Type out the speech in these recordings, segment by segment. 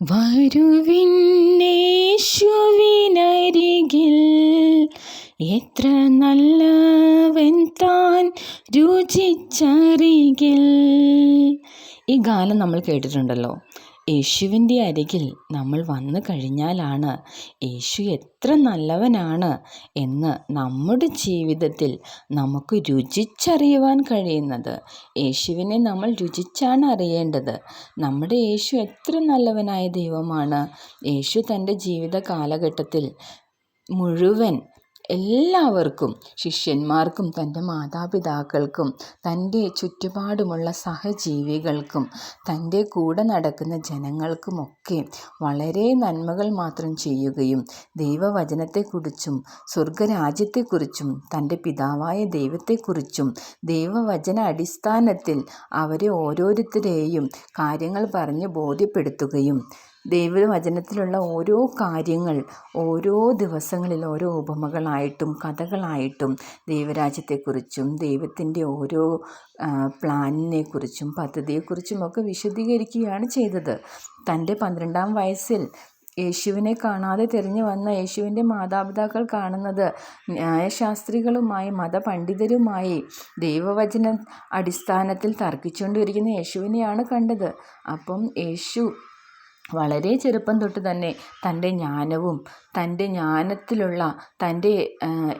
വരുവിന്നേശുവിനരികിൽ എത്ര നല്ലവൻ താൻ രുചിച്ചറികിൽ. ഈ ഗാനം നമ്മൾ കേട്ടിട്ടുണ്ടല്ലോ. യേശുവിൻ്റെ അരികിൽ നമ്മൾ വന്നു കഴിഞ്ഞാലാണ് യേശു എത്ര നല്ലവനാണ് എന്ന് നമ്മുടെ ജീവിതത്തിൽ നമുക്ക് രുചിച്ചറിയുവാൻ കഴിയുന്നത്. യേശുവിനെ നമ്മൾ രുചിച്ചാണ് അറിയേണ്ടത്. നമ്മുടെ യേശു എത്ര നല്ലവനായ ദൈവമാണ്. യേശു തൻ്റെ ജീവിത കാലഘട്ടത്തിൽ മുഴുവൻ എല്ലാവർക്കും, ശിഷ്യന്മാർക്കും തൻ്റെ മാതാപിതാക്കൾക്കും തൻ്റെ ചുറ്റുപാടുമുള്ള സഹജീവികൾക്കും തൻ്റെ കൂടെ നടക്കുന്ന ജനങ്ങൾക്കുമൊക്കെ വളരെ നന്മകൾ മാത്രം ചെയ്യുകയും ദൈവവചനത്തെക്കുറിച്ചും സ്വർഗരാജ്യത്തെക്കുറിച്ചും തൻ്റെ പിതാവായ ദൈവത്തെക്കുറിച്ചും ദൈവവചന അടിസ്ഥാനത്തിൽ അവരെ ഓരോരുത്തരെയും കാര്യങ്ങൾ പറഞ്ഞ് ബോധ്യപ്പെടുത്തുകയും ദൈവവചനത്തിലുള്ള ഓരോ കാര്യങ്ങൾ ഓരോ ദിവസങ്ങളിൽ ഓരോ ഉപമകളായിട്ടും കഥകളായിട്ടും ദൈവരാജ്യത്തെക്കുറിച്ചും ദൈവത്തിൻ്റെ ഓരോ പ്ലാനിനെക്കുറിച്ചും പദ്ധതിയെക്കുറിച്ചുമൊക്കെ വിശദീകരിക്കുകയാണ് ചെയ്തത്. തൻ്റെ 12-ാം വയസ്സിൽ യേശുവിനെ കാണാതെ തിരിഞ്ഞു വന്ന യേശുവിൻ്റെ മാതാപിതാക്കൾ കാണുന്നത് ന്യായശാസ്ത്രികളുമായി മതപണ്ഡിതരുമായി ദൈവവചന അടിസ്ഥാനത്തിൽ തർക്കിച്ചുകൊണ്ടിരിക്കുന്ന യേശുവിനെയാണ് കണ്ടത്. അപ്പം യേശു വളരെ ചെറുപ്പം തൊട്ട് തന്നെ തൻ്റെ ജ്ഞാനവും തൻ്റെ ജ്ഞാനത്തിലുള്ള തൻ്റെ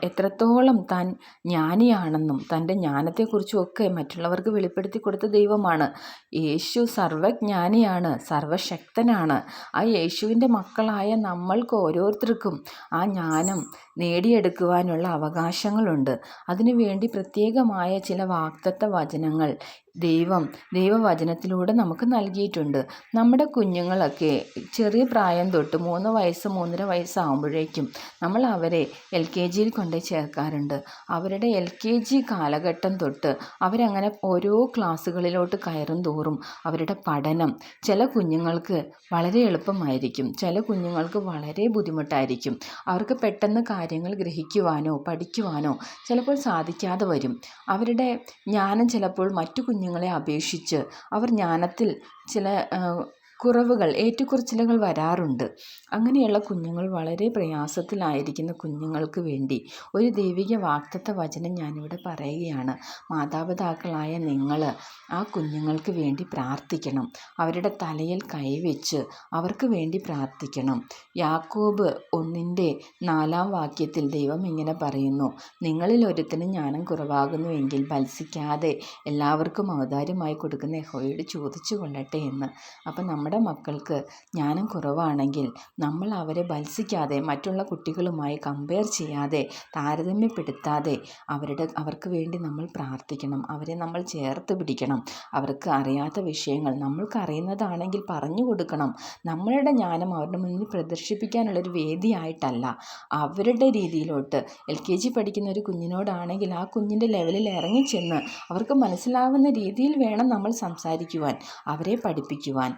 എത്രത്തോളം താൻ ജ്ഞാനിയാണെന്നും തൻ്റെ ജ്ഞാനത്തെക്കുറിച്ചും ഒക്കെ മറ്റുള്ളവർക്ക് വെളിപ്പെടുത്തി കൊടുത്ത ദൈവമാണ്. യേശു സർവജ്ഞാനിയാണ്, സർവശക്തനാണ്. ആ യേശുവിൻ്റെ മക്കളായ നമ്മൾക്ക് ഓരോരുത്തർക്കും ആ ജ്ഞാനം നേടിയെടുക്കുവാനുള്ള അവകാശങ്ങളുണ്ട്. അതിനുവേണ്ടി പ്രത്യേകമായ ചില വാഗ്ദത്ത വചനങ്ങൾ ദൈവവചനത്തിലൂടെ നമുക്ക് നൽകിയിട്ടുണ്ട്. നമ്മുടെ കുഞ്ഞുങ്ങളൊക്കെ ചെറിയ പ്രായം തൊട്ട് 3 വയസ്സ് 3.5 വയസ്സാകുമ്പോഴേക്കും നമ്മൾ അവരെ LKG കൊണ്ടുപോയി ചേർക്കാറുണ്ട്. അവരുടെ LKG കാലഘട്ടം തൊട്ട് അവരങ്ങനെ ഓരോ ക്ലാസ്സുകളിലോട്ട് കയറും തോറും അവരുടെ പഠനം ചില കുഞ്ഞുങ്ങൾക്ക് വളരെ എളുപ്പമായിരിക്കും, ചില കുഞ്ഞുങ്ങൾക്ക് വളരെ ബുദ്ധിമുട്ടായിരിക്കും. അവർക്ക് പെട്ടെന്ന് കാര്യങ്ങൾ ഗ്രഹിക്കുവാനോ പഠിക്കുവാനോ ചിലപ്പോൾ സാധിക്കാതെ വരും. അവരുടെ ജ്ഞാനം ചിലപ്പോൾ മറ്റു കുഞ്ഞുങ്ങളെ അപേക്ഷിച്ച് അവർ ജ്ഞാനത്തിൽ ചില കുറവുകൾ ഏറ്റക്കുറച്ചിലുകൾ വരാറുണ്ട്. അങ്ങനെയുള്ള കുഞ്ഞുങ്ങൾ വളരെ പ്രയാസത്തിലായിരിക്കുന്ന കുഞ്ഞുങ്ങൾക്ക് വേണ്ടി ഒരു ദൈവിക വാഗ്ദത്ത വചനം ഞാനിവിടെ പറയുകയാണ്. മാതാപിതാക്കളായ നിങ്ങൾ ആ കുഞ്ഞുങ്ങൾക്ക് വേണ്ടി പ്രാർത്ഥിക്കണം. അവരുടെ തലയിൽ കൈവച്ച് അവർക്ക് വേണ്ടി പ്രാർത്ഥിക്കണം. യാക്കോബ് 1:4 വാക്യത്തിൽ ദൈവം ഇങ്ങനെ പറയുന്നു, നിങ്ങളിൽ ഒരുത്തനും ജ്ഞാനം കുറവാകുന്നുവെങ്കിൽ ഭത്സിക്കാതെ എല്ലാവർക്കും ഔദാര്യമായി കൊടുക്കുന്ന യഹോവയോട് ചോദിച്ചു കൊള്ളട്ടെ എന്ന്. അപ്പം നമ്മുടെ മക്കൾക്ക് ജ്ഞാനം കുറവാണെങ്കിൽ നമ്മൾ അവരെ ഭത്സിക്കാതെ മറ്റുള്ള കുട്ടികളുമായി കമ്പയർ ചെയ്യാതെ താരതമ്യപ്പെടുത്താതെ അവർക്ക് വേണ്ടി നമ്മൾ പ്രാർത്ഥിക്കണം. അവരെ നമ്മൾ ചേർത്ത് പിടിക്കണം. അവർക്ക് അറിയാത്ത വിഷയങ്ങൾ നമ്മൾക്ക് അറിയുന്നതാണെങ്കിൽ പറഞ്ഞു കൊടുക്കണം. നമ്മളുടെ ജ്ഞാനം അവരുടെ മുന്നിൽ പ്രദർശിപ്പിക്കാനുള്ളൊരു വേദിയായിട്ടല്ല, അവരുടെ രീതിയിലോട്ട്. LKG പഠിക്കുന്ന ഒരു കുഞ്ഞിനോടാണെങ്കിൽ ആ കുഞ്ഞിൻ്റെ ലെവലിൽ ഇറങ്ങിച്ചെന്ന് അവർക്ക് മനസ്സിലാവുന്ന രീതിയിൽ വേണം നമ്മൾ സംസാരിക്കുവാൻ, അവരെ പഠിപ്പിക്കുവാൻ.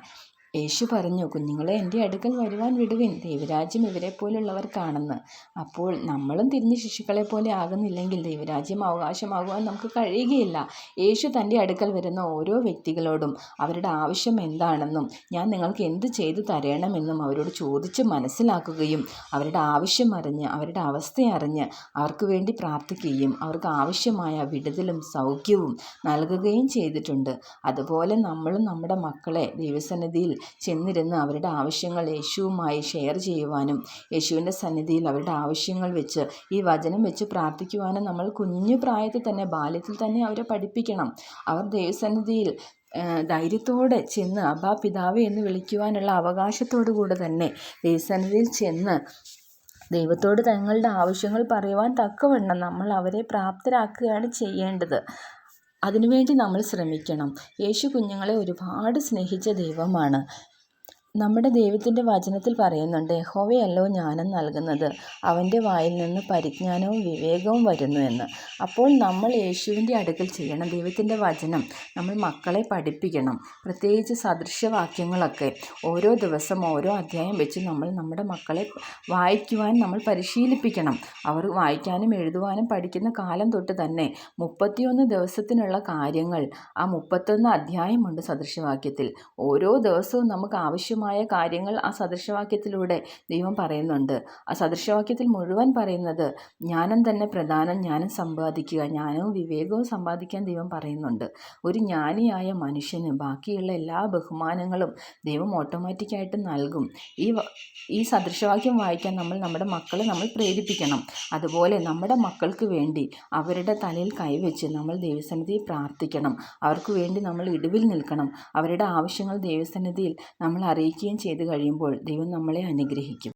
യേശു പറഞ്ഞു, കുഞ്ഞുങ്ങളെ എൻ്റെ അടുക്കൽ വരുവാൻ വിടുവിൻ, ദൈവരാജ്യം ഇവരെ പോലുള്ളവർക്കാണെന്ന്. അപ്പോൾ നമ്മളും തിരിഞ്ഞ് ശിശുക്കളെ പോലെ ആകുന്നില്ലെങ്കിൽ ദൈവരാജ്യം അവകാശമാകുവാൻ നമുക്ക് കഴിയുകയില്ല. യേശു തൻ്റെ അടുക്കൽ വരുന്ന ഓരോ വ്യക്തികളോടും അവരുടെ ആവശ്യം എന്താണെന്നും ഞാൻ നിങ്ങൾക്ക് എന്ത് ചെയ്തു തരണമെന്നും അവരോട് ചോദിച്ച് മനസ്സിലാക്കുകയും അവരുടെ ആവശ്യം അറിഞ്ഞ് അവരുടെ അവസ്ഥ അറിഞ്ഞ് അവർക്ക് വേണ്ടി പ്രാർത്ഥിക്കുകയും അവർക്ക് ആവശ്യമായ വിടുതലും സൗഖ്യവും നൽകുകയും ചെയ്തിട്ടുണ്ട്. അതുപോലെ നമ്മളും നമ്മുടെ മക്കളെ ദൈവസന്നിധിയിൽ ചെന്നിരുന്ന് അവരുടെ ആവശ്യങ്ങൾ യേശുവുമായി ഷെയർ ചെയ്യുവാനും യേശുവിൻ്റെ സന്നിധിയിൽ അവരുടെ ആവശ്യങ്ങൾ വെച്ച് ഈ വചനം വെച്ച് പ്രാർത്ഥിക്കുവാനും നമ്മൾ കുഞ്ഞു പ്രായത്തിൽ തന്നെ, ബാല്യത്തിൽ തന്നെ അവരെ പഠിപ്പിക്കണം. അവർ ദൈവസന്നിധിയിൽ ധൈര്യത്തോടെ ചെന്ന് അബ്ബാ പിതാവേ എന്ന് വിളിക്കുവാനുള്ള അവകാശത്തോടു കൂടെ തന്നെ ദൈവസന്നിധിയിൽ ചെന്ന് ദൈവത്തോട് തങ്ങളുടെ ആവശ്യങ്ങൾ പറയുവാൻ തക്കവണ്ണം നമ്മൾ അവരെ പ്രാപ്തരാക്കുകയാണ് ചെയ്യേണ്ടത്. അതിനുവേണ്ടി നമ്മൾ ശ്രമിക്കണം. യേശു കുഞ്ഞുങ്ങളെ ഒരുപാട് സ്നേഹിച്ച ദൈവമാണ്. നമ്മുടെ ദൈവത്തിൻ്റെ വചനത്തിൽ പറയുന്നുണ്ട്, യഹോവയല്ലോ ജ്ഞാനം നൽകുന്നത്, അവൻ്റെ വായിൽ നിന്ന് പരിജ്ഞാനവും വിവേകവും വരുന്നു എന്ന്. അപ്പോൾ നമ്മൾ യേശുവിൻ്റെ അടുക്കൽ ചെയ്യണം. ദൈവത്തിൻ്റെ വചനം നമ്മൾ മക്കളെ പഠിപ്പിക്കണം. പ്രത്യേകിച്ച് സദൃശവാക്യങ്ങളൊക്കെ ഓരോ ദിവസം ഓരോ അധ്യായം വെച്ച് നമ്മൾ നമ്മുടെ മക്കളെ വായിക്കുവാൻ നമ്മൾ പരിശീലിപ്പിക്കണം. അവർ വായിക്കാനും എഴുതുവാനും പഠിക്കുന്ന കാലം തൊട്ട് തന്നെ 31 ദിവസത്തിനുള്ള കാര്യങ്ങൾ ആ 31 അധ്യായമുണ്ട് സദൃശവാക്യത്തിൽ. ഓരോ ദിവസവും നമുക്ക് ആവശ്യമായ ആവശ്യമായ കാര്യങ്ങൾ ആ സദൃശവാക്യത്തിലൂടെ ദൈവം പറയുന്നുണ്ട്. ആ സദൃശവാക്യത്തിൽ മുഴുവൻ പറയുന്നത് ജ്ഞാനം തന്നെ പ്രധാനം, ജ്ഞാനം സമ്പാദിക്കുക, ജ്ഞാനവും വിവേകവും സമ്പാദിക്കാൻ ദൈവം പറയുന്നുണ്ട്. ഒരു ജ്ഞാനിയായ മനുഷ്യന് ബാക്കിയുള്ള എല്ലാ ബഹുമാനങ്ങളും ദൈവം ഓട്ടോമാറ്റിക്കായിട്ട് നൽകും. ഈ സദൃശവാക്യം വായിക്കാൻ നമ്മുടെ മക്കളെ നമ്മൾ പ്രേരിപ്പിക്കണം. അതുപോലെ നമ്മുടെ മക്കൾക്ക് വേണ്ടി അവരുടെ തലയിൽ കൈവച്ച് നമ്മൾ ദൈവസന്നിധിയിൽ പ്രാർത്ഥിക്കണം. അവർക്ക് വേണ്ടി നമ്മൾ ഇടിവിൽ നിൽക്കണം. അവരുടെ ആവശ്യങ്ങൾ ദൈവസന്നിധിയിൽ നമ്മൾ അറിയിക്കുകയും ചെയ്തു കഴിയുമ്പോൾ ദൈവം നമ്മളെ അനുഗ്രഹിക്കും.